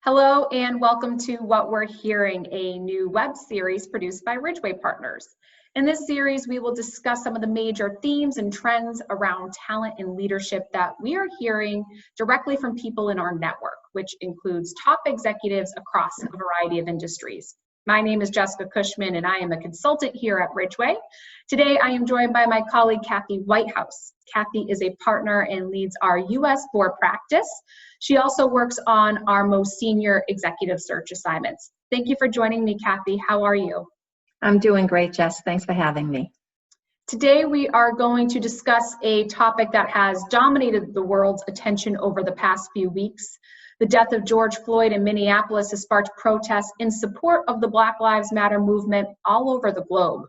Hello and welcome to What We're Hearing, a new web series produced by Ridgeway Partners. In this series, we will discuss some of the major themes and trends around talent and leadership that we are hearing directly from people in our network, which includes top executives across a variety of industries. My name is Jessica Cushman and I am a consultant here at Ridgeway. Today, I am joined by my colleague, Cathy Whitehouse. Cathy is a partner and leads our U.S. board practice. She also works on our most senior executive search assignments. Thank you for joining me, Cathy. How are you? I'm doing great, Jess. Thanks for having me. Today, we are going to discuss a topic that has dominated the world's attention over the past few weeks. The death of George Floyd in Minneapolis has sparked protests in support of the Black Lives Matter movement all over the globe.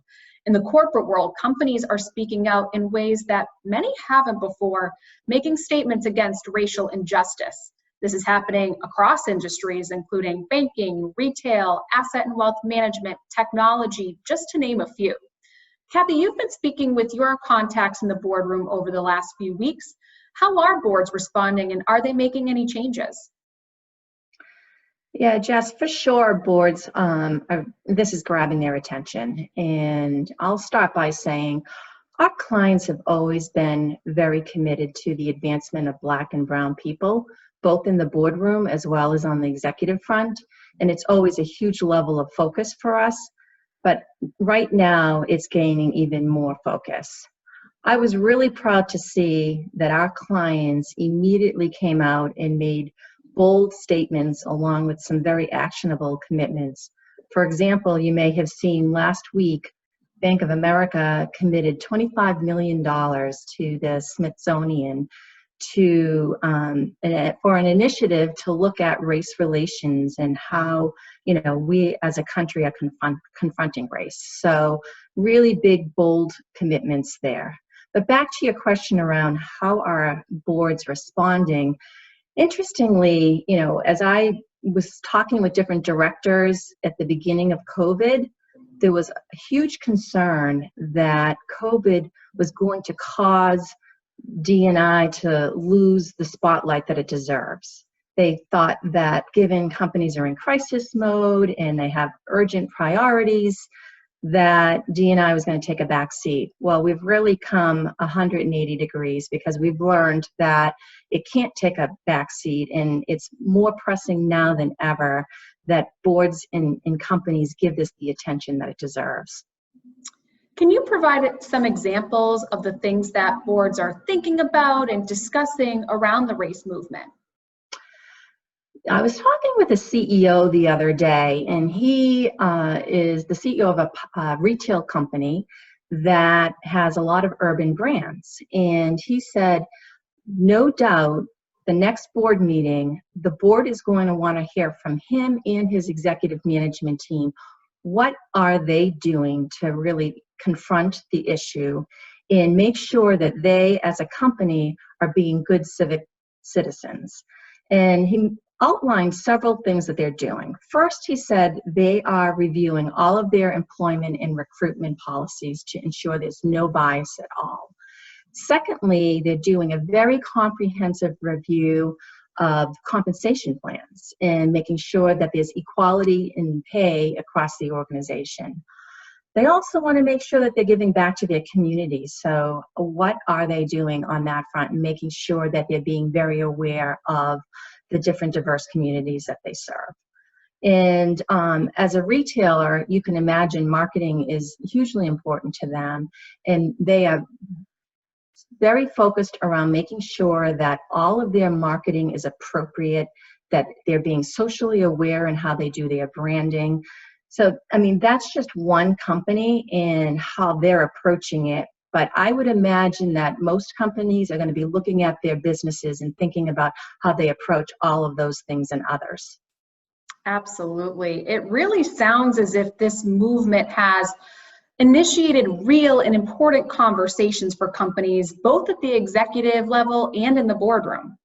In the corporate world, companies are speaking out in ways that many haven't before, making statements against racial injustice. This is happening across industries, including banking, retail, asset and wealth management, technology, just to name a few. Cathy, you've been speaking with your contacts in the boardroom over the last few weeks. How are boards responding and are they making any changes? Yeah, Jess, for sure, boards, this is grabbing their attention. And I'll start by saying our clients have always been very committed to the advancement of Black and Brown people, both in the boardroom as well as on the executive front. And it's always a huge level of focus for us. But right now, it's gaining even more focus. I was really proud to see that our clients immediately came out and made bold statements along with some very actionable commitments. For example, you may have seen last week, Bank of America committed $25 million to the Smithsonian for an initiative to look at race relations and how we as a country are confronting race. So really big, bold commitments there. But back to your question around how are boards responding. Interestingly, as I was talking with different directors at the beginning of COVID, there was a huge concern that COVID was going to cause D&I to lose the spotlight that it deserves. They thought that given companies are in crisis mode and they have urgent priorities, that D&I was going to take a back seat. Well, we've really come 180 degrees because we've learned that it can't take a back seat, and it's more pressing now than ever that boards and companies give this the attention that it deserves. Can you provide some examples of the things that boards are thinking about and discussing around the race movement? I was talking with a CEO the other day, and he is the CEO of a retail company that has a lot of urban brands. And he said, no doubt, the next board meeting, the board is going to want to hear from him and his executive management team. What are they doing to really confront the issue and make sure that they, as a company, are being good civic citizens? And he outlined several things that they're doing. First, he said they are reviewing all of their employment and recruitment policies to ensure there's no bias at all. Secondly, they're doing a very comprehensive review of compensation plans and making sure that there's equality in pay across the organization. They also want to make sure that they're giving back to their community. So what are they doing on that front and making sure that they're being very aware of the different diverse communities that they serve. And as a retailer, you can imagine marketing is hugely important to them, and they are very focused around making sure that all of their marketing is appropriate, that they're being socially aware in how they do their branding. So, that's just one company and how they're approaching it. But I would imagine that most companies are going to be looking at their businesses and thinking about how they approach all of those things and others. Absolutely. It really sounds as if this movement has initiated real and important conversations for companies, both at the executive level and in the boardroom.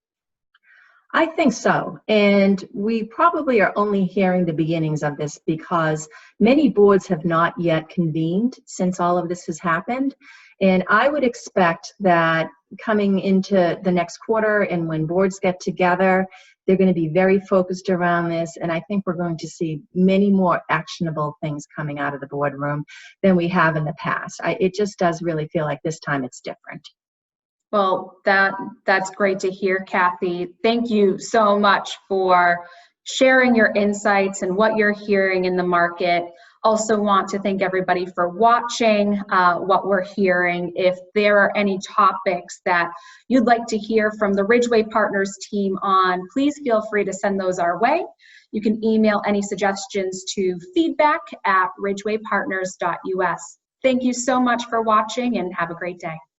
I think so. And we probably are only hearing the beginnings of this because many boards have not yet convened since all of this has happened. And I would expect that coming into the next quarter and when boards get together, They're going to be very focused around this, and I think we're going to see many more actionable things coming out of the boardroom than we have in the past. It just does really feel like this time it's different. Well, that's great to hear, Kathy. Thank you so much for sharing your insights and what you're hearing in the market. Also want to thank everybody for watching what we're hearing. If there are any topics that you'd like to hear from the Ridgeway Partners team on, please feel free to send those our way. You can email any suggestions to feedback@ridgewaypartners.us. Thank you so much for watching and have a great day.